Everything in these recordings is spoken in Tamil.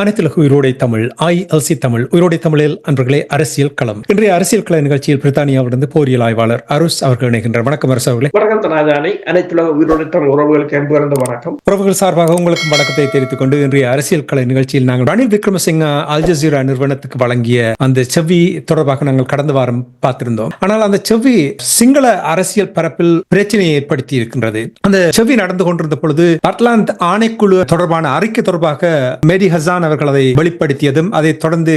அனைத்துலக உயிரோடை தமிழ் ILC தமிழ் உயிரோடை தமிழில் அன்பர்களே அரசியல் களம். இன்றைய அரசியல் கள நிகழ்ச்சியில் பிரித்தானியாவிலிருந்து போரியல் ஆய்வாளர் அருஸ் அவர்கள் இணைகின்றார். வணக்கம் அரசு அவர்களே. வணக்கம் தனாதானி. அனைத்துலக உயிரோடை தமிழ் உறவுகளுக்கு அன்பு கலந்த வணக்கம். உறவுகள் சார்பாக உங்களுக்கும் வணக்கத்தை தெரிவித்துக் கொண்டு இன்றைய அரசியல் கள நிகழ்ச்சியில் நாங்கள் ரணில் விக்ரமசிங்க அல் ஜசீரா நிறுவனத்துக்கு வழங்கிய அந்த செவ்வி தொடர்பாக நாங்கள் கடந்த வாரம் பார்த்திருந்தோம். ஆனால் அந்த செவ்வி சிங்கள அரசியல் பரப்பில் பிரச்சனையை ஏற்படுத்தி இருக்கின்றது. அந்த செவ்வி நடந்து கொண்டிருந்த பொழுது அட்லாந்து ஆணைக்குழு தொடர்பான அறிக்கை தொடர்பாக மேரி ஹசான் அவர்கள் அதை வெளிப்படுத்தியதும், அதை தொடர்ந்து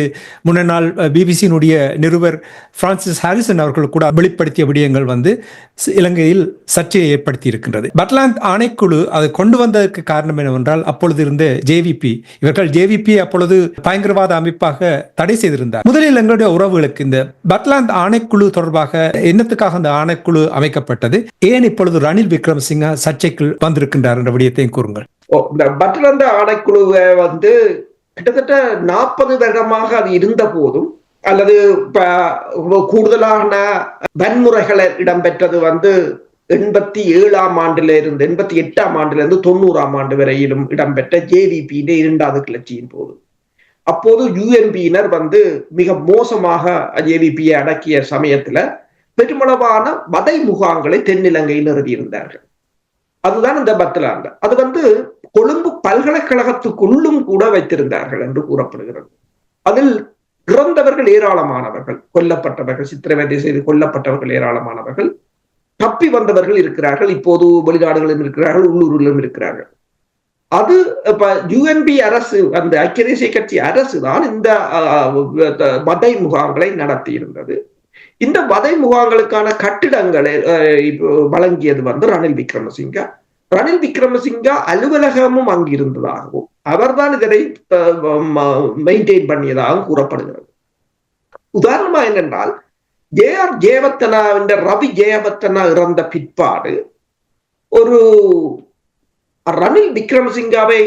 முன்னாள் பிபிசியினுடைய நிருபர் பிரான்சிஸ் ஹாரிசன் அவர்கள் கூட வெளிப்படுத்திய விடயங்கள் இலங்கையில் சர்ச்சையை ஏற்படுத்தி இருக்கின்றது. பட்லாந்து ஆணைக்குழு அதை கொண்டு வந்ததற்கு காரணம் என்னவென்றால், அப்பொழுது இருந்த ஜேவிபி, இவர்கள் ஜேவிபி அப்பொழுது பயங்கரவாத அமைப்பாக தடை செய்திருந்தார். முதலில் எங்களுடைய உறவுகளுக்கு இந்த பட்லாந்து ஆணைக்குழு தொடர்பாக என்னத்துக்காக அந்த ஆணைக்குழு அமைக்கப்பட்டது, ஏன் இப்பொழுது ரணில் விக்ரமசிங்க சர்ச்சைக்குள் வந்திருக்கின்றார் என்ற விடயத்தையும் கூறுங்கள். பட்லாந்து ஆணைக்குழுவை கிட்டத்தட்ட 40 வருடமாக அது இருந்த போதும், அல்லது கூடுதலான வன்முறைகளை இடம்பெற்றது 87ஆம் ஆண்டுல இருந்து 88ஆம் ஆண்டுல இருந்து 90ஆம் ஆண்டு வரையிலும் இடம்பெற்ற ஜேவிபி 2வது கிளர்ச்சியின் போது, அப்போது யுஎன்பியினர் மிக மோசமாக ஜேவிபியை அடக்கிய சமயத்துல பெருமளவான வதை முகாம்களை தென்னிலங்கையில் நிறுவியிருந்தார்கள். அதுதான் இந்த பத்லாந்து. அது கொழும்பு பல்கலைக்கழகத்துக்குள்ளும் கூட வைத்திருந்தார்கள் என்று கூறப்படுகிறது. அதில் இறந்தவர்கள் ஏராளமானவர்கள், கொல்லப்பட்டவர்கள், சித்திரவதை செய்து கொல்லப்பட்டவர்கள் ஏராளமானவர்கள், தப்பி வந்தவர்கள் இருக்கிறார்கள். இப்போது வெளிநாடுகளிலும் இருக்கிறார்கள், உள்ளூரிலும் இருக்கிறார்கள். அது இப்ப யுஎன்பி அரசு, அந்த ஐக்கிய தேசிய கட்சி அரசு தான் இந்த வதை முகாம்களை நடத்தி இருந்தது. இந்த வதை முகாம்களுக்கான கட்டிடங்களை வழங்கியது ரணில் விக்ரமசிங்க. ரணில் விக்ரமசிங்க அலுவலகமும் அங்கிருந்ததாகவும் அவர்தான் இதனை மெயின்டைன் பண்ணியதாகவும் கூறப்படுகிறது. உதாரணமா என்னென்றால், ரவி ஜெயவர்த்தனா இறந்த பிற்பாடு ஒரு ரணில் விக்ரமசிங்காவை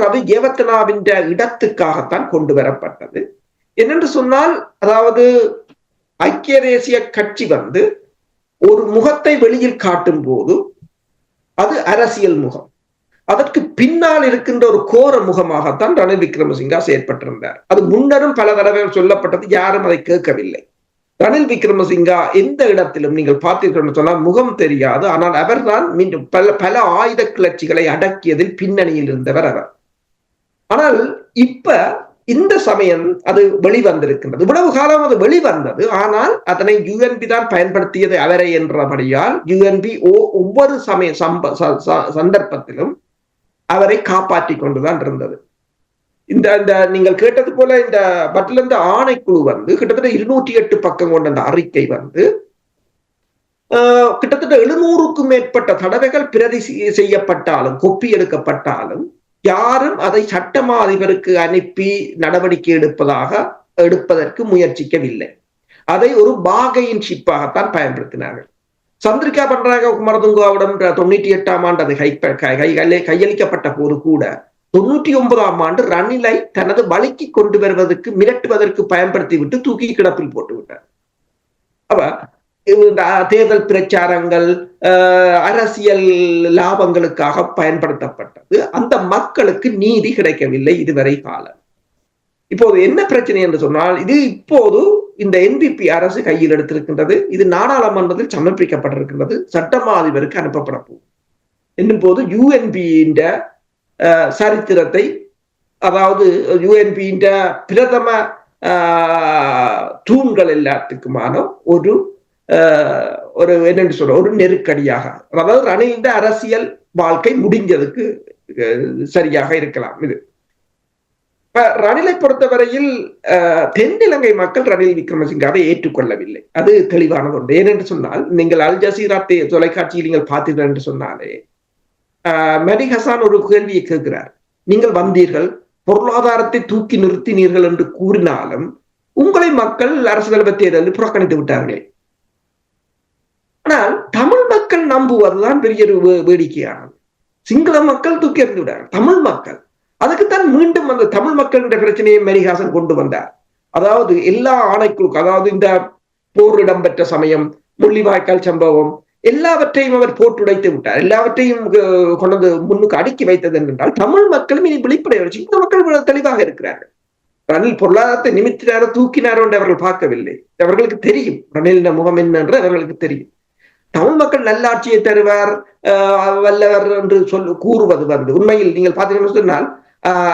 ரவி ஜெயவர்த்தனாவின் இடத்துக்காகத்தான் கொண்டு வரப்பட்டது. என்னென்று சொன்னால், அதாவது ஐக்கிய தேசிய கட்சி ஒரு முகத்தை வெளியில் காட்டும் போது அது அரசியல் முகம், அதற்கு பின்னால் இருக்கின்ற ஒரு கோர முகமாகத்தான் ரணில் விக்ரமசிங்கா செயற்பட்டிருந்தார். அது முன்னரும் பல தடவைகள் சொல்லப்பட்டது, யாரும் அதை கேட்கவில்லை. ரணில் விக்ரமசிங்கா எந்த இடத்திலும் நீங்கள் பார்த்தீர்கள் சொன்னால் முகம் தெரியாது, ஆனால் அவர்தான் மீண்டும் பல ஆயுத கிளர்ச்சிகளை அடக்கியதில் பின்னணியில் இருந்தவர் அவர். ஆனால் இப்ப இந்த சமயம் அது வெளிவந்திருக்கின்றது. இவ்வளவு காலம் அது வெளிவந்தது, ஆனால் அதனை யுஎன்பி தான் பயன்படுத்தியது அவரை என்றபடியால் யுஎன்பி ஒவ்வொரு சந்தர்ப்பத்திலும் அவரை காப்பாற்றி கொண்டுதான் இருந்தது. இந்த நீங்கள் கேட்டது போல இந்த பட்லாந்து ஆணைக்குழு கிட்டத்தட்ட 208 பக்கம் கொண்ட அந்த அறிக்கை கிட்டத்தட்ட 700க்கும் மேற்பட்ட தடவைகள் பிரதி செய்யப்பட்டாலும், கொப்பி எடுக்கப்பட்டாலும் யாரும் அதை சட்டமா அதிபருக்கு அனுப்பி நடவடிக்கை எடுப்பதற்கு முயற்சிக்கவில்லை. அதை ஒரு பாகையின் ஷிப்பாகத்தான் பயன்படுத்தினார்கள். சந்திரிகா பண்டாரக குமாரதுங்கவிடம் 98ஆம் ஆண்டு அது கையளிக்கப்பட்ட போது கூட 99ஆம் ஆண்டு ரணிலை தனது வழிக்கு கொண்டு வருவதற்கு, மிரட்டுவதற்கு பயன்படுத்தி விட்டு தூக்கி கிடப்பில் போட்டு விட்டார். தேர்தல் பிரச்சாரங்கள், அரசியல் லாபங்களுக்காக பயன்படுத்தப்பட்டது. அந்த மக்களுக்கு நீதி கிடைக்கவில்லை இதுவரை காலம். இப்போது என்ன பிரச்சனை என்று சொன்னால், இது இப்போது இந்த என்பிபி அரசு கையில் எடுத்திருக்கின்றது. இது நாடாளுமன்றத்தில் சமர்ப்பிக்கப்பட்டிருக்கின்றது, சட்டமா அதிபருக்கு அனுப்பப்பட போகும் என்னும் போது யுஎன்பியின் சரித்திரத்தை, அதாவது யுஎன்பியின் பிரதம தூண்கள் எல்லாத்துக்குமான ஒரு என்னன்னு சொல்ற ஒரு நெருக்கடியாக, அதாவது ரணிலின் அரசியல் வாழ்க்கை முடிஞ்சதுக்கு சரியாக இருக்கலாம். இது ரணிலை பொறுத்தவரையில் தென்னிலங்கை மக்கள் ரணில் விக்ரமசிங்காவை ஏற்றுக்கொள்ளவில்லை. அது தெளிவானது ஒன்று. ஏனென்று சொன்னால், நீங்கள் அல் ஜசீரா தொலைக்காட்சியில் நீங்கள் பார்த்தீர்கள் என்று சொன்னாலே, மேரி ஹசான் ஒரு கேள்வியை கேட்கிறார். நீங்கள் வந்தீர்கள், பொருளாதாரத்தை தூக்கி நிறுத்தினீர்கள் என்று கூறினாலும் உங்களை மக்கள் அரசு தலைவர் தேர்தலில் புறக்கணித்து விட்டார்களே. ஆனால் தமிழ் மக்கள் நம்புவதுதான் பெரிய ஒரு வேடிக்கையானது. சிங்கள மக்கள் தூக்கி எறிந்து விட்டார்கள், தமிழ் மக்கள். அதுக்குத்தான் மீண்டும் அந்த தமிழ் மக்களுடைய பிரச்சனையை மரிஹாசன் கொண்டு வந்தார். அதாவது எல்லா ஆணைக்குழு, அதாவது இந்த போர் இடம்பெற்ற சமயம், முள்ளிவாய்க்கால் சம்பவம், எல்லாவற்றையும் அவர் போட்டுடைத்து விட்டார். எல்லாவற்றையும் கொண்டு முன்னுக்கு அடுக்கி வைத்தது என்றால் தமிழ் மக்களும் இனி வெளிப்படைய சிங்கள மக்கள் தெளிவாக இருக்கிறார்கள். ரணில் பொருளாதாரத்தை நிமித்தினாரோ தூக்கினாரோ என்று அவர்கள் பார்க்கவில்லை. அவர்களுக்கு தெரியும் ரணிலின் முகம் என்ன என்று அவர்களுக்கு தெரியும். தமிழ் மக்கள் நல்லாட்சியை தருவார், வல்லவர் என்று கூறுவது வந்து உண்மையில் நீங்கள் பார்த்தீங்கன்னு சொன்னால்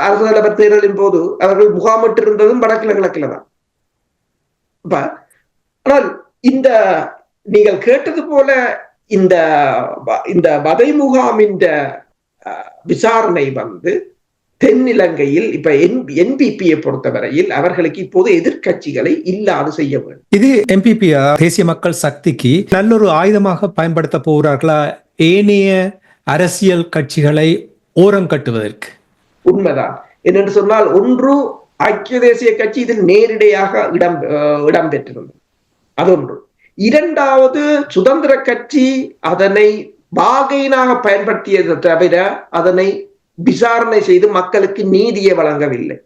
அரசு தலைவர் தேர்தலின் போது அவர்கள் முகாமிட்டு இருந்ததும் வடக்கில கிழக்கில தான். ஆனால் இந்த நீங்கள் கேட்டது போல இந்த இந்த வதை முகாமின் விசாரணை வந்து தென்னிலங்கையில் இப்ப என்பிபியை பொறுத்தவரையில் அவர்களுக்கு இப்போது எதிர்கட்சிகளை இல்லாது செய்ய வேண்டும். இது என்பிபி தேசிய மக்கள் சக்திக்கு நல்லொரு ஆயுதமாக பயன்படுத்த போகிறார்களா ஏனைய அரசியல் கட்சிகளை ஓரம் கட்டுவதற்கு? உண்மைதான். என்னென்று சொன்னால், ஒன்று ஐக்கிய தேசிய கட்சி இதில் நேரடியாக இடம்பெற்றிருந்தது, அதொன்று. இரண்டாவது, சுதந்திர கட்சி அதனை பாகையினாக பயன்படுத்தியதை தவிர அதனை விசாரணை செய்து மக்களுக்கு நீதியை வழங்கவில்லை.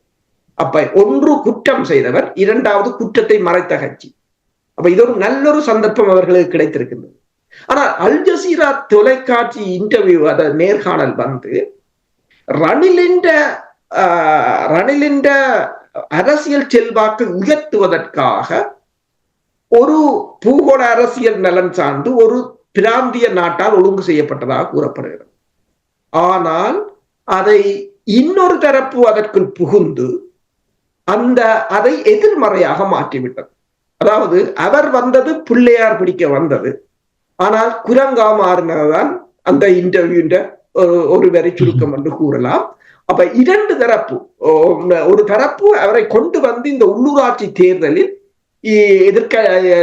அப்ப ஒன்று குற்றம் செய்தவர், இரண்டாவது குற்றத்தை மறைத்த கட்சி. அப்ப இது ஒரு நல்லொரு சந்தர்ப்பம் அவர்களுக்கு கிடைத்திருக்கின்றது. ஆனால் அல் ஜசீரா தொலைக்காட்சி இன்டர்வியூ, அத நேர்காணல் வந்து ரணிலின் அரசியல் செல்வாக்கு உயர்த்துவதற்காக ஒரு பூகோள அரசியல் நலன் சார்ந்து ஒரு பிராந்திய நாட்டால் ஒழுங்கு செய்யப்பட்டதாக கூறப்படுகிறது. ஆனால் அதை இன்னொரு தரப்பு அதற்குள் புகுந்து அதை எதிர்மறையாக மாற்றிவிட்டது. அதாவது அவர் வந்தது பிள்ளையார் பிடிக்க வந்தது, ஆனால் குரங்கா மாறினதுதான் அந்த இன்டர்வியூ ஒரு வரை சுருக்கம் என்று கூறலாம். அப்ப இரண்டு தரப்பு, ஒரு தரப்பு அவரை கொண்டு வந்து இந்த உள்ளூராட்சி தேர்தலில்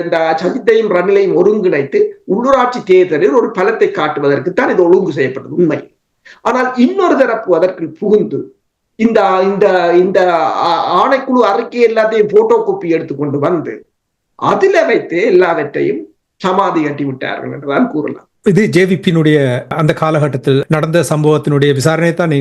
இந்த சஜித்தையும் ரணிலையும் ஒருங்கிணைத்து உள்ளூராட்சி தேர்தலில் ஒரு பலத்தை காட்டுவதற்குத்தான் இது ஒழுங்கு செய்யப்பட்டது உண்மை. ஆனால் இன்னொரு தரப்பு அதற்கு புகுந்து இந்த இந்த ஆணைக்குழு அறிக்கை எல்லாத்தையும் போட்டோ காப்பி எடுத்துக்கொண்டு வந்து அதில் வைத்து எல்லாவற்றையும் சமாதி கட்டி விட்டார்கள் என்றுதான் கூறலாம். இது ஜேவிபியினுடைய அந்த காலகட்டத்தில் நடந்த சம்பவத்தினுடைய விசாரணை தான்.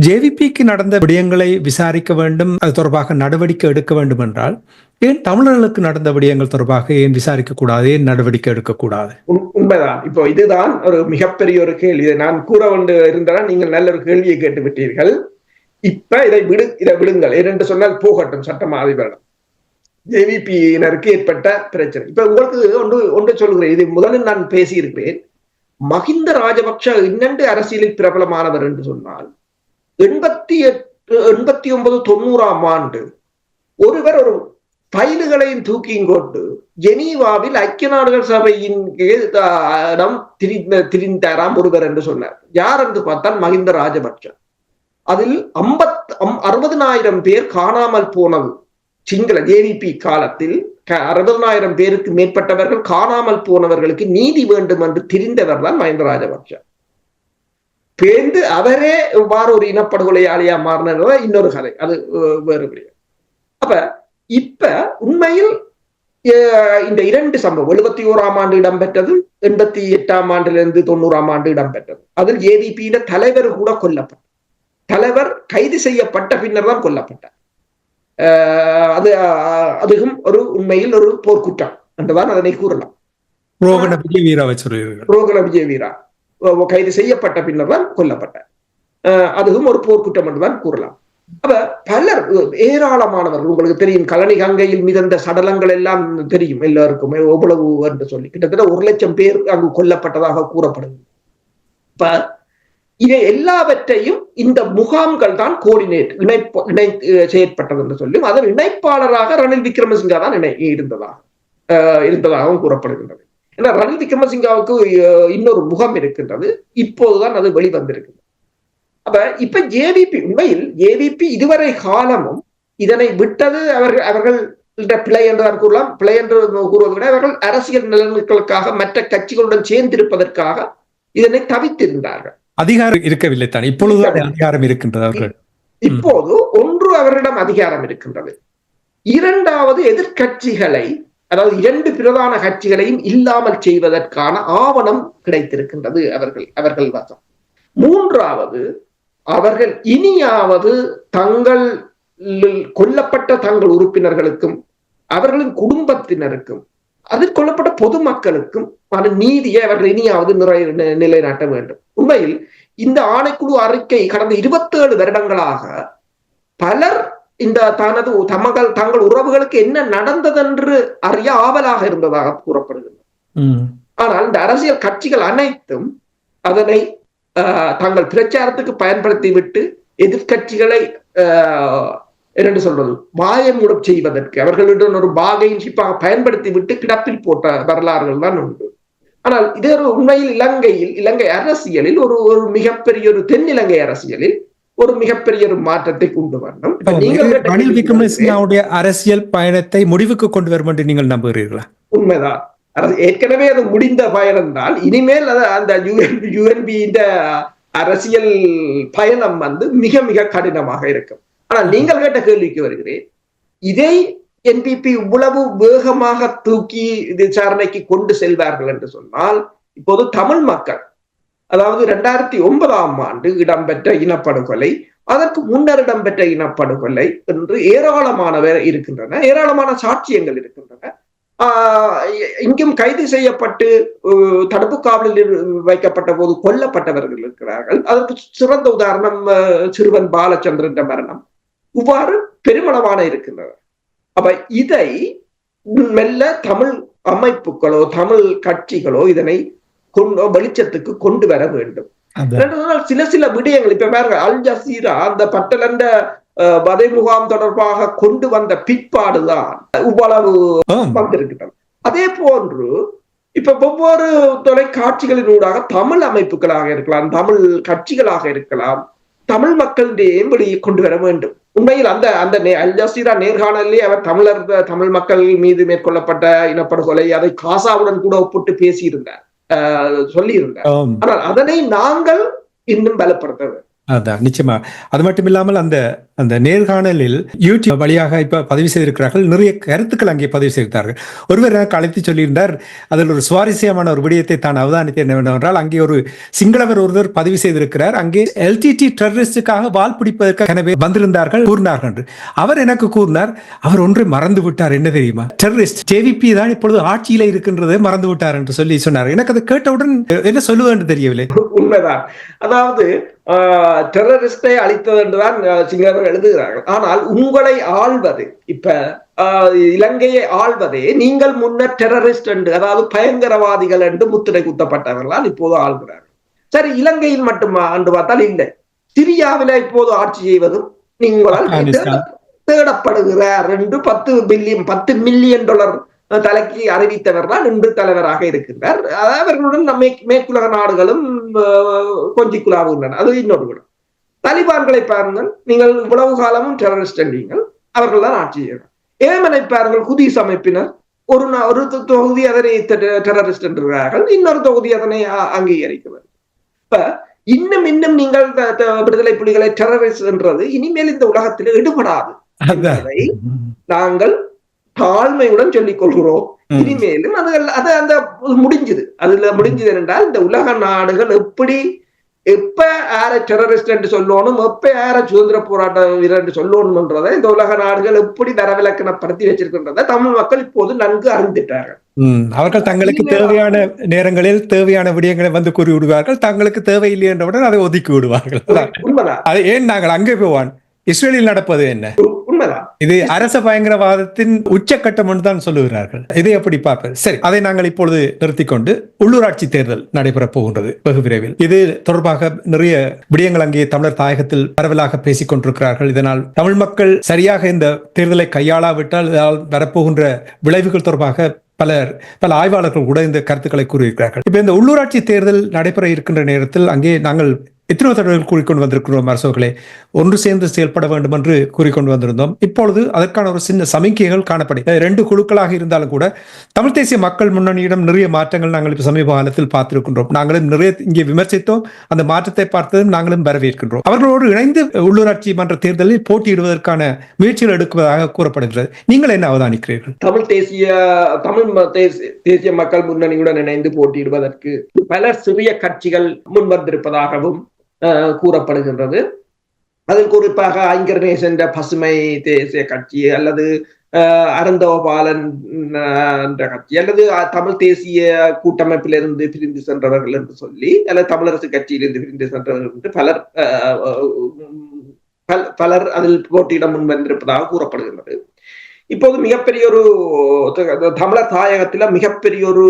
ஜேவிபிக்கு நடந்த விடயங்களை விசாரிக்க வேண்டும், அது தொடர்பாக நடவடிக்கை எடுக்க வேண்டும் என்றால் ஏன் தமிழர்களுக்கு நடந்த விடயங்கள் தொடர்பாக ஏன் விசாரிக்க கூடாது, ஏன் நடவடிக்கை எடுக்கக்கூடாது? உண்மைதான். இப்போ இதுதான் ஒரு மிகப்பெரிய ஒரு கேள்வி. இதை நான் கூற வேண்டு இருந்தால் நீங்கள் நல்ல ஒரு கேள்வியை கேட்டு விட்டீர்கள். இப்ப இதை விடுங்கள், ஏனென்று சொன்னால் போகட்டும் சட்டம் அதிபரிடம். ஜேவிபியினருக்கு ஏற்பட்ட பிரச்சனை. இப்ப உங்களுக்கு ஒன்று சொல்கிறேன், இது முதலில் நான் பேசியிருக்கிறேன். மஹிந்த ராஜபக்ஷ இன்னென்று அரசியலில் பிரபலமானவர் என்று சொன்னால் 89, 90ஆம் ஆண்டு ஒருவர் ஒரு பைல்களையும் தூக்கியும் கொண்டு ஜெனீவாவில் ஐக்கிய நாடுகள் சபையின் திரிந்தாராம் ஒருவர் என்று சொன்னார். யார் என்று பார்த்தால் மஹிந்த ராஜபக்ஷ. அதில் 60,000 பேர் காணாமல் போனது. சிங்கள ஜேவிபி காலத்தில் 60,000 பேருக்கு மேற்பட்டவர்கள் காணாமல் போனவர்களுக்கு நீதி வேண்டும் என்று திரிந்தவர் தான் மஹிந்த ராஜபக்ஷ. பேர்ந்து அவரே எவ்வாறு ஒரு இனப்படுகொலையாளியா மாறினது இன்னொரு கதை, அது வேறு. அப்ப இப்ப உண்மையில் இந்த இரண்டு சம்பவம் 71ஆம் ஆண்டு இடம்பெற்றது, 88ஆம் ஆண்டிலிருந்து 90ஆம் ஆண்டு இடம்பெற்றது. அதில் ஜேவிபியின் தலைவர் கூட கொல்லப்பட்டார். தலைவர் கைது செய்யப்பட்ட பின்னர் தான் கொல்லப்பட்டார். அதுவும் ஒரு உண்மையில் ஒரு போர்க்குற்றம் என்றுதான் அதனை கூறலாம். ரோகண விஜய் வீரா கைது செய்யப்பட்ட பின்னர் தான் கொல்லப்பட்டார். அதுவும் ஒரு போர்க்குற்றம் என்றுதான் கூறலாம். அப்ப பலர், ஏராளமானவர்கள், உங்களுக்கு தெரியும், கலனி கங்கையில் மிதந்த சடலங்கள் எல்லாம் தெரியும் எல்லாருக்குமே, எவ்வளவு என்று சொல்லி கிட்டத்தட்ட 1,00,000 பேர் அங்கு கொல்லப்பட்டதாக கூறப்படுது. இப்ப இதை எல்லாவற்றையும் இந்த முகாம்கள் தான் கோஆர்டினேட் செயற்பட்டது என்று சொல்லி அதன் இணைப்பாளராக ரணில் விக்ரமசிங்கா தான் இருந்ததாகவும் கூறப்படுகின்றது. ஏன்னா ரணில் விக்ரமசிங்காவுக்கு இன்னொரு முகம் இருக்கின்றது, இப்போதுதான் அது வெளிவந்திருக்கிறது. அப்ப இப்ப ஜேவிபி, உண்மையில் ஜேவிபி இதுவரை காலமும் இதனை விட்டது அவர்கள் பிழை என்றுதான் கூறலாம். பிழை என்று கூறுவதை விட அவர்கள் அரசியல் நலன்களுக்காக மற்ற கட்சிகளுடன் சேர்ந்திருப்பதற்காக இதனை தவித்திருந்தார்கள். அதிகாரம் இருக்கவில்லை தான், இப்பொழுது அதிகாரம் இருக்கின்றது அவர்கள். இப்போது ஒன்று அவரிடம் அதிகாரம் இருக்கின்றது, இரண்டாவது எதிர்கட்சிகளை, அதாவது இரண்டு பிரதான கட்சிகளையும் இல்லாமல் செய்வதற்கான ஆவணம் கிடைத்திருக்கின்றது அவர்கள் வசம். மூன்றாவது, அவர்கள் இனியாவது தங்கள் கொல்லப்பட்ட தங்கள் உறுப்பினர்களுக்கும் அவர்களின் குடும்பத்தினருக்கும் அதில் கொல்லப்பட்ட பொதுமக்களுக்கும் நீதியை அவர்கள் இனியாவது நிலைநாட்ட வேண்டும். உண்மையில் இந்த ஆணைக்குழு அறிக்கை கடந்த 27 வருடங்களாக பலர் இந்த தங்கள் உறவுகளுக்கு என்ன நடந்ததென்று அறிய ஆவலாக இருந்ததாக கூறப்படுகிறது. ஆனால் இந்த அரசியல் கட்சிகள் அனைத்தும் அதனை தங்கள் பிரச்சாரத்துக்கு பயன்படுத்தி விட்டு எதிர்கட்சிகளை என்ன சொல்றது வாயமூடம் செய்வதற்கு அவர்களிடம் ஒரு பார்கெயின்ஷிப்பாக பயன்படுத்தி விட்டு கிடப்பில் போட்ட வரலாறுகள் தான் உண்டு. ஆனால் இதே ஒரு உண்மையில் இலங்கை அரசியலில் ஒரு மிகப்பெரிய ஒரு தென்னிலங்கை அரசியலில் ஒரு மிகப்பெரிய ஒரு மாற்றத்தை கொண்டு வரணும். ரணில் விக்ரமசிங்கவுடைய அரசியல் பயணத்தை முடிவுக்கு கொண்டு வரும் என்று நீங்கள் நம்புகிறீர்களா? உண்மைதான், ஏற்கனவே அது முடிந்த பயணம் தான். இனிமேல் அந்த யுஎன்பி அரசியல் பயணம் மிக மிக கடினமாக இருக்கும். ஆனால் நீங்கள் கேட்ட கேள்விக்கு வருகிறேன், இதை என்பிபி இவ்வளவு வேகமாக தூக்கி விசாரணைக்கு கொண்டு செல்வார்கள் என்று சொன்னால், இப்போது தமிழ் மக்கள், அதாவது 2009ஆம் ஆண்டு இடம்பெற்ற இனப்படுகொலை, அதற்கு முன்னர் இடம்பெற்ற இனப்படுகொலை என்று ஏராளமானவர் இருக்கின்றன, ஏராளமான சாட்சியங்கள் இருக்கின்றன. இங்கும் கைது செய்யப்பட்டு தடுப்பு காவலில் வைக்கப்பட்ட போது கொல்லப்பட்டவர்கள் இருக்கிறார்கள். அதற்கு சிறந்த உதாரணம் சிறுவன் பாலச்சந்திரன் மரணம். இவ்வாறு பெருமளவான இருக்கின்றன. அப்ப இதை மெல்ல தமிழ் அமைப்புகளோ தமிழ் கட்சிகளோ இதனை வெளிச்சத்துக்கு கொண்டு வர வேண்டும். சில விடயங்கள் இப்ப பாருங்க, அல் ஜசீரா அந்த பட்டலண்ட வதை முகாம் தொடர்பாக கொண்டு வந்த பிற்பாடுதான் இவ்வளவு வந்திருக்கின்றன. அதே போன்று இப்ப ஒவ்வொரு தொலைக்காட்சிகளினூடாக தமிழ் அமைப்புகளாக இருக்கலாம், தமிழ் கட்சிகளாக இருக்கலாம், தமிழ் மக்களிடையே வெளியே கொண்டு வர வேண்டும். உண்மையில் அந்த அல் ஜசீரா நேர்காணலே அவர் தமிழ் மக்கள் மீது மேற்கொள்ளப்பட்ட இனப்படுகொலை அதை காசாவுடன் கூட ஒப்பிட்டு பேசியிருந்தார், சொல்லியிருந்தார். ஆனால் அதனை நாங்கள் இன்னும் பலப்படுத்த வேண்டும். அதான் நிச்சயமா. அது மட்டும் இல்லாமல் அந்த நேர்காணலில் யூடியூப் வழியாக இப்ப பதிவு செய்திருக்கிறார்கள், நிறைய கருத்துக்கள் அங்கே பதிவு செய்திருக்கிறார்கள். ஒருவர் எனக்கு அழைத்து சொல்லியிருந்தார், அதில் ஒரு சுவாரஸ்யமான ஒரு விடயத்தை தான் அவதானித்தேன். என்னவென்றால், அங்கே ஒரு சிங்களவர் ஒருவர் பதிவு செய்திருக்கிறார், அங்கே எல்டிடி டெரரிஸ்டுக்காக வால் பிடிப்பதற்காக வந்திருந்தார்கள் கூறினார்கள் என்று. அவர் எனக்கு கூறினார், அவர் ஒன்றை மறந்து விட்டார், என்ன தெரியுமா, டெரரிஸ்ட் ஜேவிபி தான் இப்பொழுது ஆட்சியில இருக்கின்றதை மறந்து விட்டார் என்று சொல்லி சொன்னார். எனக்கு அதை கேட்டவுடன் என்ன சொல்லுவது என்று தெரியவில்லை. உண்மைதான், அதாவது டெரரிஸ்டை அழித்தது என்றுதான் சிங்களர்கள் எழுதுகிறார்கள். ஆனால் உங்களை ஆள்வது, இப்ப இலங்கையை ஆள்வதே நீங்கள் முன்னர் டெரரிஸ்ட் என்று, அதாவது பயங்கரவாதிகள் என்று முத்திரை குத்தப்பட்டவர்களால் இப்போது ஆள்கிறார்கள். சரி, இலங்கையில் மட்டும் என்று பார்த்தால் இல்லை, சிரியாவில இப்போது ஆட்சி செய்வதும் நீங்களால் தேடப்படுகிறார் என்று $10 மில்லியன் தலைக்கு அறிவித்தவர் தான் இன்று தலைவராக இருக்கின்றார். அவர்களுடன் மேற்குலக நாடுகளும் கொஞ்சி குழாவுகின்றன. அது இன்னொரு குணம். தாலிபான்களை பாருங்கள், நீங்கள் இவ்வளவு காலமும் டெரரிஸ்ட் என்றீர்கள், அவர்கள் தான் ஆட்சி செய்கிறார். ஏமனை பாருங்கள், ஹுதீஸ் அமைப்பினர் ஒரு தொகுதி அதனை டெரரிஸ்ட் என்றார்கள், இன்னொரு தொகுதி அதனை அங்கீகரிக்கிறார். இப்ப இன்னும் நீங்கள் விடுதலை புலிகளை டெரரிஸ்ட் என்றது இனிமேல் இந்த உலகத்தில் எடுபடாது என்பதை நாங்கள் தாழ்மையுடன் சொல்லிக் கொள்கிறோம். இனிமேலும் அது அந்த முடிஞ்சது. அதுல முடிஞ்சது என்றால், இந்த உலக நாடுகள் எப்ப யார டெரரிஸ்ட் என்று சொல்லணும், எப்ப யார சுதந்திர போராட்ட வீரர் என்று சொல்லணும் என்றதை இந்த உலக நாடுகள் எப்படி தரவிலக்கணப்படுத்தி வச்சிருக்கின்றத தமிழ் மக்கள் இப்போது நன்கு அறிந்துட்டார்கள். அவர்கள் தங்களுக்கு தேவையான நேரங்களில் தேவையான விடயங்களை வந்து கூறி விடுவார்கள், தங்களுக்கு தேவையில்லை என்றவுடன் அதை ஒதுக்கி விடுவார்கள். அது ஏன் நாங்கள் அங்கே போவான், இஸ்ரேலில் நடப்பது என்ன? இது அரச பயங்கரவாதத்தின் உச்சக்கட்டம் என்று தான் சொல்லுகிறார்கள். இதை எப்படி பார்ப்பது? சரி, அதை நாங்கள் இப்பொழுது நிறுத்திக் கொண்டு உள்ளூராட்சி தேர்தல் நடைபெறப் போகின்றது வெகு விரைவில். இது தொடர்பாக நிறைய விடயங்கள் அங்கே தமிழர் தாயகத்தில் பரவலாக பேசிக் கொண்டிருக்கிறார்கள். இதனால் தமிழ் மக்கள் சரியாக இந்த தேர்தலை கையாளாவிட்டால் இதனால் வரப்போகின்ற விளைவுகள் தொடர்பாக பல ஆய்வாளர்கள் கூட இந்த கருத்துக்களை கூறியிருக்கிறார்கள். இப்ப இந்த உள்ளூராட்சி தேர்தல் நடைபெற இருக்கின்ற நேரத்தில் அங்கே நாங்கள் எத்தனை தடவைகள் கூறிக்கொண்டு வந்திருக்கிறோம் அரசோகளே, ஒன்று சேர்ந்து செயல்பட வேண்டும் என்று கூறிக்கொண்டு வந்திருந்தோம். இப்பொழுது அதற்கான ஒரு சின்ன சமிக்கைகள் காணப்படும். 2 குழுக்களாக இருந்தாலும் கூட தமிழ் தேசிய மக்கள் முன்னணியிடம் நிறைய மாற்றங்கள் நாங்கள் இப்ப சமீப காலத்தில் பார்த்திருக்கின்றோம். நாங்களும் நிறைய இங்கே விமர்சித்தோம், அந்த மாற்றத்தை பார்த்ததும் நாங்களும் வரவேற்கின்றோம். அவர்களோடு இணைந்து உள்ளூராட்சி மன்ற தேர்தலில் போட்டியிடுவதற்கான முயற்சிகள் எடுக்குவதாக கூறப்படுகிறது. நீங்கள் என்ன அவதானிக்கிறீர்கள்? தேசிய மக்கள் முன்னணியுடன் இணைந்து போட்டியிடுவதற்கு பல சிறிய கட்சிகள் முன்வந்திருப்பதாகவும் கூறப்படுகின்றது. அதில் குறிப்பாக ஐங்கரநேச என்ற பசுமை தேசிய கட்சி அல்லது அருந்தவபாலன் என்ற கட்சி அல்லது தமிழ் தேசிய கூட்டமைப்பிலிருந்து பிரிந்து சென்றவர்கள் என்று சொல்லி அல்லது தமிழரசு கட்சியிலிருந்து பிரிந்து சென்றவர்கள் என்று பலர் அதில் போட்டியிட முன்வந்திருப்பதாக கூறப்படுகின்றது. இப்போது மிகப்பெரிய ஒரு தமிழர் தாயகத்தில மிகப்பெரிய ஒரு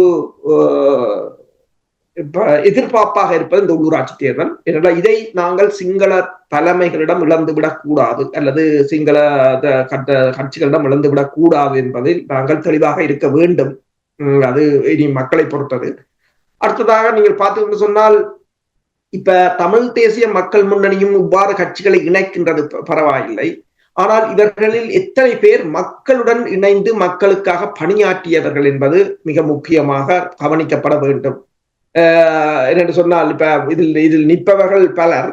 எதிர்பார்ப்பாக இருப்பது இந்த உள்ளூராட்சி தேர்தல். ஏனென்றால் இதை நாங்கள் சிங்கள தலைமைகளிடம் இழந்துவிடக் கூடாது அல்லது சிங்கள கட்சிகளிடம் இழந்துவிடக் கூடாது என்பதில் நாங்கள் தெளிவாக இருக்க வேண்டும். அது இனி மக்களை பொறுத்தது. அடுத்ததாக நீங்கள் பார்த்தீங்கன்னு சொன்னால், இப்ப தமிழ் தேசிய மக்கள் முன்னணியும் இவ்வாறு கட்சிகளை இணைக்கின்றது பரவாயில்லை. ஆனால் இவர்களில் எத்தனை பேர் மக்களுடன் இணைந்து மக்களுக்காக பணியாற்றியவர்கள் என்பது மிக முக்கியமாக கவனிக்கப்பட வேண்டும். என்னென்று சொன்னால், இப்ப இதில் நிற்பவர்கள் பலர்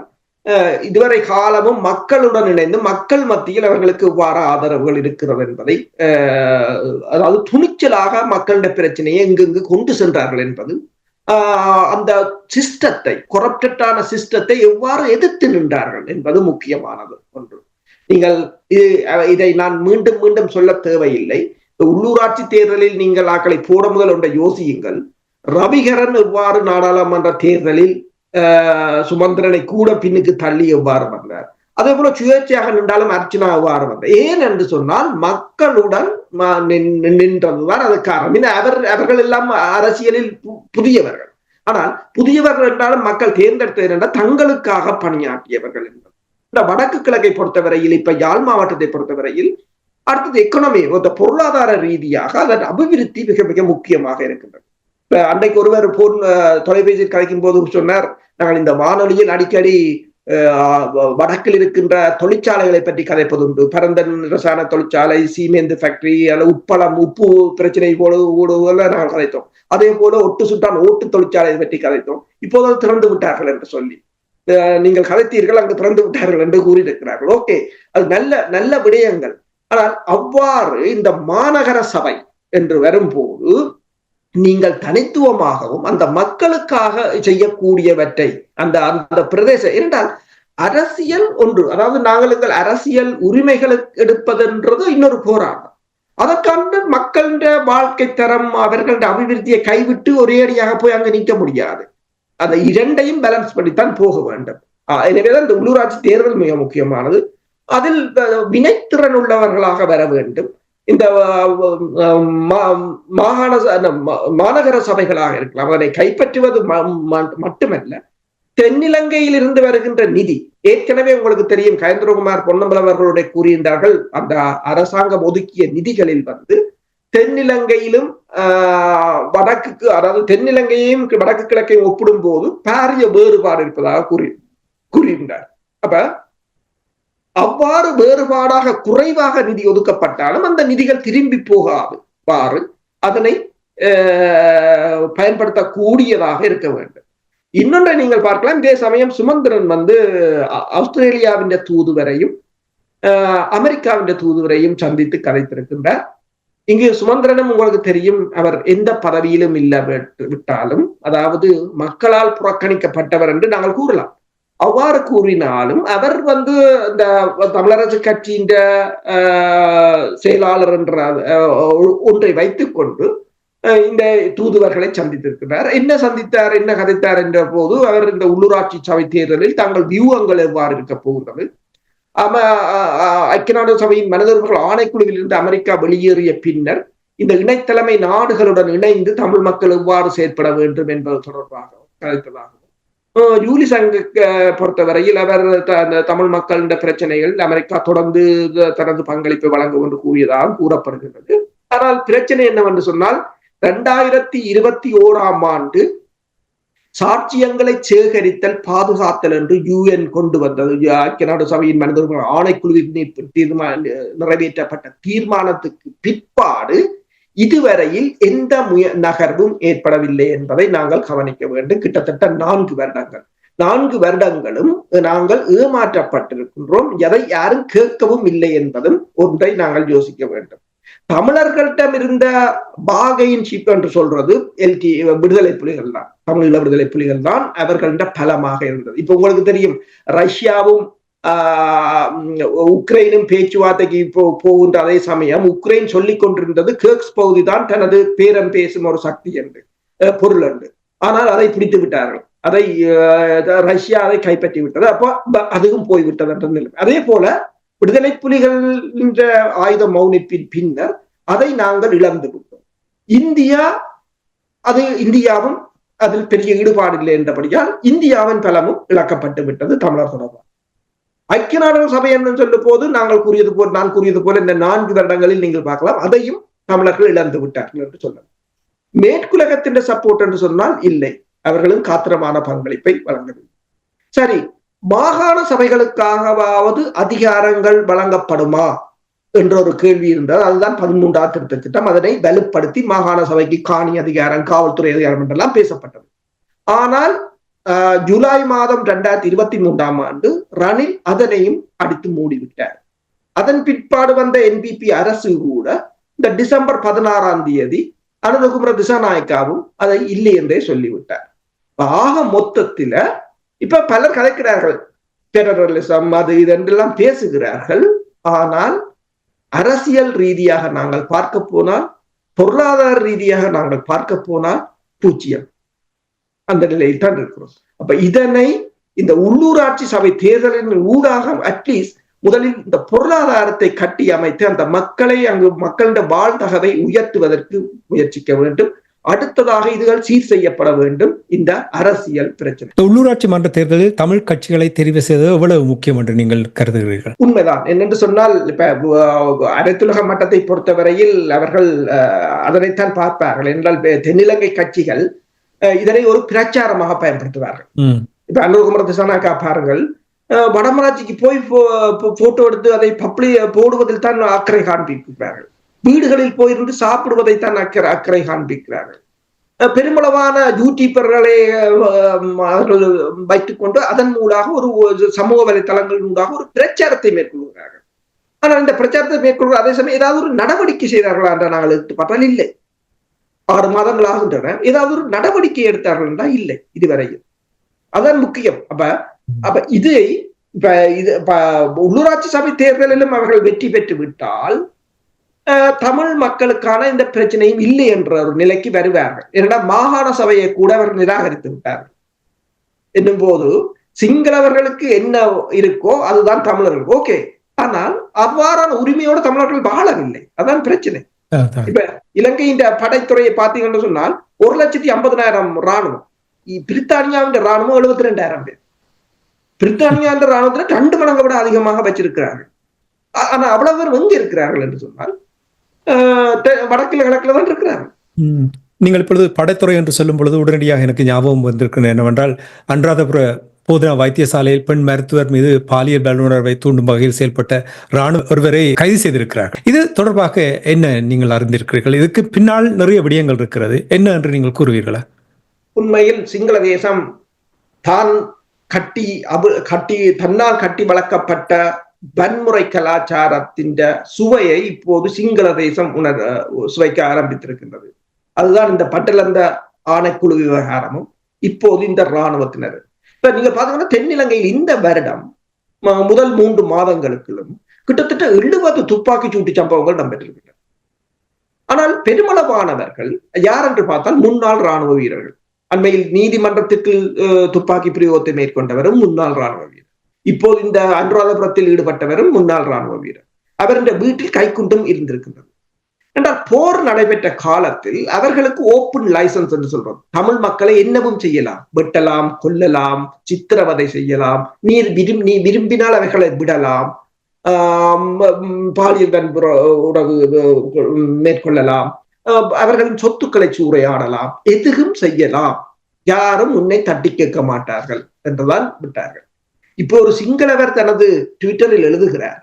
இதுவரை காலமும் மக்களுடன் இணைந்து மக்கள் மத்தியில் அவர்களுக்கு இவ்வாறு ஆதரவுகள் இருக்கிறது என்பதை, அதாவது துணிச்சலாக மக்களிட பிரச்சனையை எங்கெங்கு கொண்டு சென்றார்கள் என்பது, அந்த சிஸ்டத்தை, கொரப்டடான சிஸ்டத்தை எவ்வாறு எதிர்த்து நின்றார்கள் என்பது முக்கியமானது ஒன்று. நீங்கள் இதை நான் மீண்டும் மீண்டும் சொல்ல தேவையில்லை. உள்ளூராட்சி தேர்தலில் நீங்கள் ஆக்களை போட முதல் ஒன்றை யோசியுங்கள். ரவிகரன் எவ்வாறு நாடாளுமன்ற தேர்தலில் சுமந்திரனை கூட பின்னுக்கு தள்ளி எவ்வாறு வந்தார், அதே போல சுயேட்சையாக நின்றாலும் அர்ச்சனா எவ்வாறு வந்தார். ஏன் என்று சொன்னால் மக்களுடன் நின்றதுதான் அது காரணம். அவர்கள் எல்லாம் அரசியலில் புதியவர்கள். ஆனால் புதியவர்கள் என்றாலும் மக்கள் தேர்ந்தெடுத்தது என்றால் தங்களுக்காக பணியாற்றியவர்கள் என்பது. இந்த வடக்கு கிழக்கை பொறுத்தவரையில், இப்ப யாழ் மாவட்டத்தை பொறுத்தவரையில் அடுத்தது எக்கனாமி, பொருளாதார ரீதியாக அதன் அபிவிருத்தி மிக மிக முக்கியமாக இருக்கின்றது. அன்றைக்கு ஒருவர் தொலைபேசியில் கலைக்கும் போது சொன்னார், நாங்கள் இந்த வானொலியில் அடிக்கடி வடக்கில் இருக்கின்ற தொழிற்சாலைகளை பற்றி கதைப்பதுண்டு. பரந்தன் ரசாயன தொழிற்சாலை, சீமெந்து ஃபேக்டரி, அல்லது உப்பளம், உப்பு பிரச்சனை போல நாங்கள் கதைத்தோம். அதே போல ஒட்டு சுட்டான் ஓட்டு தொழிற்சாலையை பற்றி கதைத்தோம். இப்போது திறந்து விட்டார்கள் என்று சொல்லி நீங்கள் கதைத்தீர்கள், அங்கு திறந்து விட்டார்கள் என்று கூறியிருக்கிறார்கள். ஓகே, அது நல்ல நல்ல விடயங்கள். ஆனால் அவ்வாறு இந்த மாநகர சபை என்று வரும்போது நீங்கள் தனித்துவமாகவும் அந்த மக்களுக்காக செய்யக்கூடியவற்றை அந்த பிரதேச என்றால் அரசியல் ஒன்று, அதாவது நாங்கள் எங்கள் அரசியல் உரிமைகளுக்கு எடுப்பதென்றது இன்னொரு போராட்டம். அதற்கான மக்களுடைய வாழ்க்கை தரம், அவர்களுடைய அபிவிருத்தியை கைவிட்டு ஒரே அடியாக போய் அங்கு நிற்க முடியாது. அந்த இரண்டையும் பேலன்ஸ் பண்ணித்தான் போக வேண்டும். எனவேதான் இந்த உள்ளூராட்சி தேர்தல் மிக முக்கியமானது. அதில் வினைத்திறன் உள்ளவர்களாக வர வேண்டும். இந்த மாநகர சபைகளாக இருக்கலாம், அதனை கைப்பற்றுவது மட்டுமல்ல, தென்னிலங்கையில் இருந்து வருகின்ற நிதி, ஏற்கனவே உங்களுக்கு தெரியும், கயந்திரகுமார் பொன்னம்பலம் அவர்களுடைய கூறியிருந்தார்கள், அந்த அரசாங்கம் ஒதுக்கிய நிதிகளில் தென்னிலங்கையிலும் வடக்குக்கு, அதாவது தென்னிலங்கையையும் வடக்கு கிழக்கையும் ஒப்பிடும் போது பாரிய வேறுபாடு இருப்பதாக கூறியிருந்தார். அப்ப அவ்வாறு வேறுபாடாக குறைவாக நிதி ஒதுக்கப்பட்டாலும் அந்த நிதிகள் திரும்பி போகாது பாரு, அதனை பயன்படுத்தக்கூடியதாக இருக்க வேண்டும். இன்னொன்றை நீங்கள் பார்க்கலாம், இதே சமயம் சுமந்திரன் ஆஸ்திரேலியாவின் தூதுவரையும் அமெரிக்காவின் தூதுவரையும் சந்தித்து கதைத்திருக்கின்றார். இங்கு சுமந்திரனும் உங்களுக்கு தெரியும், அவர் எந்த பதவியிலும் இல்ல விட்டாலும், அதாவது மக்களால் புறக்கணிக்கப்பட்டவர் என்று நாங்கள் கூறலாம். அவ்வாறு கூறினாலும் அவர் இந்த தமிழரசு கட்சியின் செயலாளர் என்ற ஒன்றை வைத்துக் கொண்டு இந்த தூதுவர்களை சந்தித்திருக்கிறார். என்ன சந்தித்தார், என்ன கதைத்தார் என்ற போது, அவர் இந்த உள்ளூராட்சி சபை தேர்தலில் தங்கள் வியூகங்கள் எவ்வாறு இருக்க போகிறது, ஐக்கிய நாடு சபையின் மனித உரிமைகள் ஆணைக்குழுவில் இருந்து அமெரிக்கா வெளியேறிய பின்னர் இந்த இணைத்தலைமை நாடுகளுடன் இணைந்து தமிழ் மக்கள் எவ்வாறு செயற்பட வேண்டும் என்பது தொடர்பாக கதைத்ததாகும். யூலி சங்க பொறுத்தவரையில் அவர் தமிழ் மக்களின் பிரச்சனைகள் அமெரிக்கா தொடர்ந்து தனது பங்களிப்பை வழங்கும் என்று கூறியதாக கூறப்படுகின்றது. ஆனால் பிரச்சனை என்னவென்று சொன்னால், 2021 ஆண்டு சாட்சியங்களை சேகரித்தல் பாதுகாத்தல் என்று UN கொண்டு வந்தது. ஐக்கிய நாடு சபையின் மனித உரிமை ஆணைக்குழுவில் நிறைவேற்றப்பட்ட தீர்மானத்துக்கு பிற்பாடு இதுவரையில் எந்த நகர்வும் ஏற்படவில்லை என்பதை நாங்கள் கவனிக்க வேண்டும். கிட்டத்தட்ட 4 வருடங்களும் நாங்கள் ஏமாற்றப்பட்டிருக்கின்றோம். எதை யாரும் கேட்கவும் இல்லை என்பதும் ஒன்றை நாங்கள் யோசிக்க வேண்டும். தமிழர்களிடம் இருந்த பாகையின் ஷிப் என்று சொல்றது விடுதலை புலிகள் தான், தமிழீழ விடுதலை புலிகள் தான் அவர்கள்ட பலமாக இருந்தது. இப்ப உங்களுக்கு தெரியும், ரஷ்யாவும் உக்ரைனும் பேச்சுவார்த்தைக்கு போகின்ற அதே சமயம் உக்ரைன் சொல்லிக் கொண்டிருந்தது கேர்க்ஸ் பகுதி தான் தனது பேரம் பேசும் ஒரு சக்தி என்று பொருள் என்று. ஆனால் அதை பிடித்து விட்டார்கள், அதை ரஷ்யா அதை கைப்பற்றி விட்டது. அப்போ அதுவும் போய்விட்டது என்ற நிலைமை. அதே போல விடுதலை புலிகள் என்ற ஆயுத மௌனிப்பின் பின்னர் அதை நாங்கள் இழந்து விட்டோம். இந்தியாவும் அதில் பெரிய ஈடுபாடு இல்லை என்றபடியால் இந்தியாவின் பலமும் இழக்கப்பட்டு விட்டது தமிழர் தொடர்பாக. ஐக்கிய நாடுகள் சபை என்று சொல்லும் போது நான் கூறியது போல இந்த 4 வருடங்களில் நீங்கள் பார்க்கலாம், அதையும் தமிழர்கள் இழந்து விட்டார்கள் என்று சொல்லலாம். மேற்குலகத்தின் சப்போர்ட் என்று சொன்னால் இல்லை, அவர்களும் காத்திரமான பங்களிப்பை வழங்கவில்லை. சரி, மாகாண சபைகளுக்காகவாவது அதிகாரங்கள் வழங்கப்படுமா என்ற ஒரு கேள்வி இருந்தால் அதுதான் 13ஆம் திருத்த சட்டம். அதனை வலுப்படுத்தி மாகாண சபைக்கு காணி அதிகாரம், காவல்துறை அதிகாரம் என்றெல்லாம் பேசப்பட்டது. ஆனால் ஜூலை மாதம் 2023ஆம் ஆண்டு ரணில் அதனையும் அடித்து மூடிவிட்டார். அதன் பிற்பாடு வந்த NPP அரசு கூட இந்த டிசம்பர் 16ஆம் தேதி அனுரகுமார திசாநாயக்காவும் அதை இல்லை என்றே சொல்லிவிட்டார். ஆக மொத்தத்தில இப்ப பலர் கலைக்கிறார்கள், டெரரிசம் அது இதெல்லாம் பேசுகிறார்கள். ஆனால் அரசியல் ரீதியாக நாங்கள் பார்க்க போனால், பொருளாதார ரீதியாக நாங்கள் பார்க்க போனால் 0 அந்த நிலையில் தான் இருக்கிறோம். அப்ப இதனை இந்த உள்ளூராட்சி சபை தேர்தலின் ஊடாக அட்லீஸ்ட் முதலில் இந்த பொருளாதாரத்தை கட்டி அமைத்து அந்த மக்களை மக்களின் வாழ்தகவை உயர்த்துவதற்கு முயற்சிக்க வேண்டும். அடுத்ததாக இதுகள் சீர் செய்யப்பட வேண்டும். இந்த அரசியல் பிரச்சனை உள்ளூராட்சி மன்ற தேர்தலில் தமிழ் கட்சிகளை தெரிவு செய்வது எவ்வளவு முக்கியம் என்று நீங்கள் கருதுகிறீர்கள்? உண்மைதான். என்னென்று சொன்னால், இப்ப அனைத்துலக மட்டத்தை பொறுத்தவரையில் அவர்கள் அதனைத்தான் பார்ப்பார்கள். என்றால் தென்னிலங்கை கட்சிகள் இதனை ஒரு பிரச்சாரமாக பயன்படுத்துவார்கள். இப்ப அனுரகுமார திசாநாயக்கா பாருங்கள், வடமராட்சிக்கு போய் போட்டோ எடுத்து அதை போடுவதில் தான் அக்கறை காண்பிக்கிறார்கள். வீடுகளில் போயிருந்து சாப்பிடுவதைத்தான் அக்கறை காண்பிக்கிறார்கள். பெருமளவான யூடியூபர்களை வைத்துக் கொண்டு அதன் மூலமாக ஒரு சமூக வலைத்தளங்கள் மூலமாக ஒரு பிரச்சாரத்தை மேற்கொள்கிறார்கள். ஆனால் இந்த பிரச்சாரத்தை மேற்கொள்கிற அதே சமயம் ஏதாவது ஒரு நடவடிக்கை செய்தார்களா என்ற நாங்கள் எடுத்து பார்த்தால் இல்லை. 6 மாதங்கள் ஆகின்றன, ஏதாவது ஒரு நடவடிக்கை எடுத்தார்கள் என்றால் இல்லை இதுவரையில். அதான் முக்கியம். அப்ப இதை உள்ளூராட்சி சபை தேர்தலிலும் அவர்கள் வெற்றி பெற்று விட்டால் தமிழ் மக்களுக்கான இந்த பிரச்சனையும் இல்லை என்ற ஒரு நிலைக்கு வருவார்கள். ஏன்னா மாகாண சபையை கூட அவர்கள் நிராகரித்து விட்டார்கள் என்னும் போது சிங்களவர்களுக்கு என்ன இருக்கோ அதுதான் தமிழர்கள். ஓகே, ஆனால் அவ்வாறான உரிமையோடு தமிழர்கள் வாழவில்லை. அதான் பிரச்சனை. இப்ப இலங்கையின் படைத்துறையை பார்த்தீங்கன்னு சொன்னால் 1,50,000 ராணுவம், பிரித்தானியாவின் ராணுவம் 72,000 பேர். பிரித்தானியா ராணுவத்துல 2 மடங்கு விட அதிகமாக வச்சிருக்கிறார்கள். ஆனா அவ்வளவு பேர் எங்க இருக்கிறார்கள் என்று சொன்னால் வடக்குல கிழக்குல தான் இருக்கிறார்கள். நீங்கள் இப்பொழுது படைத்துறை என்று சொல்லும் பொழுது உடனடியாக எனக்கு ஞாபகம் வந்திருக்கிறது என்னவென்றால், அனுராதபுர போதனா வைத்தியசாலையில் பெண் மருத்துவர் மீது பாலியல் வல்லுணர்வை தூண்டும் வகையில் செயல்பட்ட ராணுவ ஒருவரை கைது செய்திருக்கிறார்கள். இது தொடர்பாக என்ன நீங்கள் அறிந்திருக்கிறீர்கள்? இதுக்கு பின்னால் நிறைய விடயங்கள் இருக்கிறது, என்ன என்று நீங்கள் கூறுவீர்களா? உண்மையில் சிங்கள தேசம் தான் தன்னால் கட்டி வளர்க்கப்பட்ட வன்முறை கலாச்சாரத்தின் சுவையை இப்போது சிங்கள தேசம் சுவைக்க ஆரம்பித்திருக்கின்றது. அதுதான் இந்த பட்டலந்த ஆணைக்குழு விவகாரமும் இப்போது இந்த இராணுவத்தினர். இப்ப நீங்க பாத்தீங்கன்னா தென்னிலங்கையில் இந்த வருடம் முதல் 3 மாதங்களுக்குள்ளும் கிட்டத்தட்ட 70 துப்பாக்கி சூட்டு சம்பவங்கள் இடம்பெற்றிருக்கின்றன. ஆனால் பெருமளவானவர்கள் யார் என்று பார்த்தால் முன்னாள் இராணுவ வீரர்கள். அண்மையில் நீதிமன்றத்திற்கு துப்பாக்கி பிரயோகத்தை மேற்கொண்டவரும் முன்னாள் இராணுவ வீரர். இப்போது இந்த அனுராதபுரத்தில் ஈடுபட்டவரும் முன்னாள் இராணுவ வீரர். அவருடைய வீட்டில் கைக்குண்டும் இருந்திருக்கின்றது. என்றால் போர் நடைபெற்ற காலத்தில் அவர்களுக்கு ஓப்பன் லைசன்ஸ் என்று சொல்றோம். தமிழ் மக்களை என்னவும் செய்யலாம், வெட்டலாம், கொல்லலாம், சித்திரவதை செய்யலாம், நீ விரும்பினால் அவைகளை விடலாம், பாலியல் உறவு மேற்கொள்ளலாம், அவர்களின் சொத்துக்களை சூறையாடலாம், எதுவும் செய்யலாம். யாரும் உன்னை தட்டி கேட்க மாட்டார்கள் என்றுதான் விட்டார்கள். இப்போ ஒரு சிங்களவர் தனது ட்விட்டரில் எழுதுகிறார்,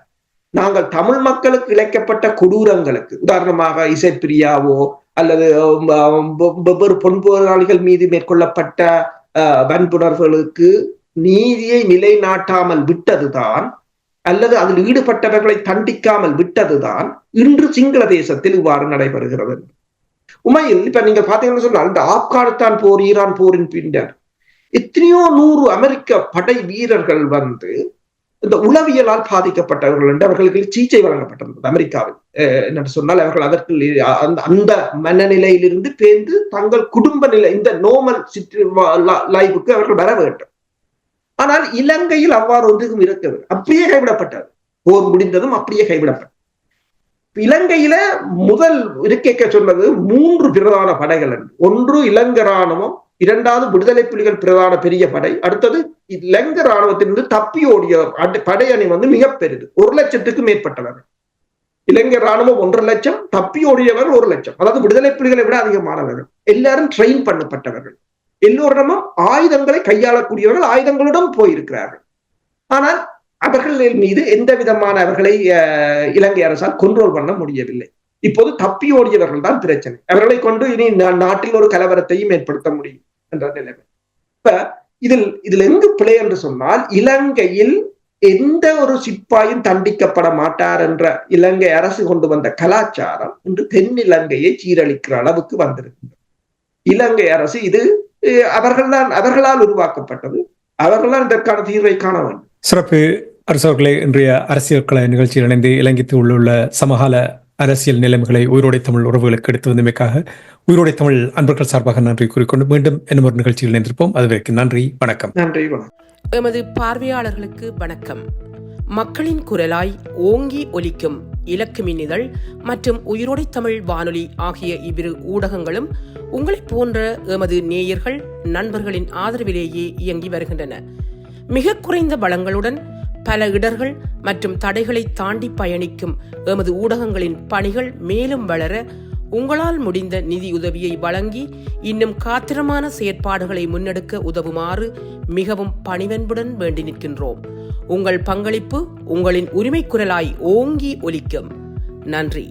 நாங்கள் தமிழ் மக்களுக்கு இழைக்கப்பட்ட கொடூரங்களுக்கு, உதாரணமாக இசைப்பிரியாவோ அல்லது வெவ்வேறு பொன்போராளிகள் மீது மேற்கொள்ளப்பட்ட வன்புணர்வுகளுக்கு நீதியை நிலைநாட்டாமல் விட்டதுதான், அல்லது அதில் ஈடுபட்டவர்களை தண்டிக்காமல் விட்டதுதான் இன்று சிங்கள தேசத்தில் இவ்வாறு நடைபெறுகிறது. உண்மையில் இப்ப நீங்க பாத்தீங்கன்னு சொன்னால், இந்த ஆப்கானிஸ்தான் போர், ஈரான் போரின் பின்னர் எத்தனையோ 100 அமெரிக்க படை வீரர்கள் இந்த உளவியலால் பாதிக்கப்பட்டவர்கள் என்று அவர்களுக்கு சிகிச்சை வழங்கப்பட்டிருந்தது அமெரிக்காவில். என்று சொன்னால் அவர்கள் அதற்கு அந்த மனநிலையிலிருந்து பேர்ந்து தங்கள் குடும்ப நிலை, இந்த நோமல் லைஃபுக்கு அவர்கள் வர வேண்டும். ஆனால் இலங்கையில் அவ்வாறு ஒன்றும் இருக்கிறது, அப்படியே கைவிடப்பட்டது. போர் முடிந்ததும் அப்படியே கைவிடப்பட்டது. இலங்கையில முதல் இருக்கைக்க சொன்னது 3 பிரதான படைகள். ஒன்று இலங்கை ராணுவம், இரண்டாவது விடுதலை புலிகள் பிரதான பெரிய படை, அடுத்தது இலங்கை ராணுவத்திலிருந்து தப்பி ஓடிய படையணி மிக பெரிது, 1 லட்சத்துக்கு மேற்பட்டவர்கள். இலங்கை ராணுவம் 1.5 லட்சம், தப்பி ஓடியவர் 1 லட்சம். அதாவது விடுதலை புலிகளை விட அதிகமானவர்கள். எல்லாரும் ட்ரெயின் பண்ணப்பட்டவர்கள், எல்லோரிடமும் ஆயுதங்களை கையாளக்கூடியவர்கள், ஆயுதங்களுடன் போயிருக்கிறார்கள். ஆனால் அவர்கள் மீது எந்த விதமான அவர்களை இலங்கை அரசால் கண்ட்ரோல் பண்ண முடியவில்லை. இப்போது தப்பி ஓடியவர்கள் தான் பிரச்சனை. அவர்களை கொண்டு இனி நாட்டில் ஒரு கலவரத்தையும் ஏற்படுத்த முடியும் என்ற நிலைமை. இப்ப இதில் எங்கு பிழை என்று சொன்னால், இலங்கையில் எந்த ஒரு சிப்பாயும் தண்டிக்கப்பட மாட்டார் என்ற இலங்கை அரசு கொண்டு வந்த கலாச்சாரம் இன்று தென்னிலங்கையை சீரழிக்கிற அளவுக்கு வந்திருக்கின்றது. இலங்கை அரசு இது அவர்களால் உருவாக்கப்பட்டது, அவர்களால் இதற்கான தீர்வை காண வேண்டும். சிறப்பு அரசவர்களே, இன்றைய அரசியல் கள நிகழ்ச்சியில் இணைந்து இலங்கைக்கு உள்ள சமகால அரசியல் நிலைமைகளை உயிரோடை தமிழ் உறவுகளுக்கு எடுத்து வந்தமைக்காக உயிரோடை தமிழ் அன்பர்கள் சார்பாக நன்றி கூறிக்கொண்டு மீண்டும் இன்னும் ஒரு நிகழ்ச்சியில் இணைந்திருப்போம். அதுவரைக்கும் நன்றி, வணக்கம். நன்றி, வணக்கம். எமது பார்வையாளர்களுக்கு வணக்கம். மக்களின் குரலாய் ஓங்கி ஒலிக்கும் இலக்கு மின்னிதழ் மற்றும் உயிரோடை தமிழ் வானொலி ஆகிய இவ்விரு ஊடகங்களும் உங்களைப் போன்ற எமது நேயர்கள் நண்பர்களின் ஆதரவிலேயே இயங்கி வருகின்றன. மிக குறைந்த வளங்களுடன் பல இடர்கள் மற்றும் தடைகளை தாண்டி பயணிக்கும் எமது ஊடகங்களின் பணிகள் மேலும் வளர உங்களால் முடிந்த நிதியுதவியை வழங்கி இன்னும் காத்திரமான செயற்பாடுகளை முன்னெடுக்க உதவுமாறு மிகவும் பணிவன்புடன் வேண்டி நிற்கின்றோம். உங்கள் பங்களிப்பு உங்களின் உரிமை குரலாய் ஓங்கி ஒலிக்கும். நன்றி.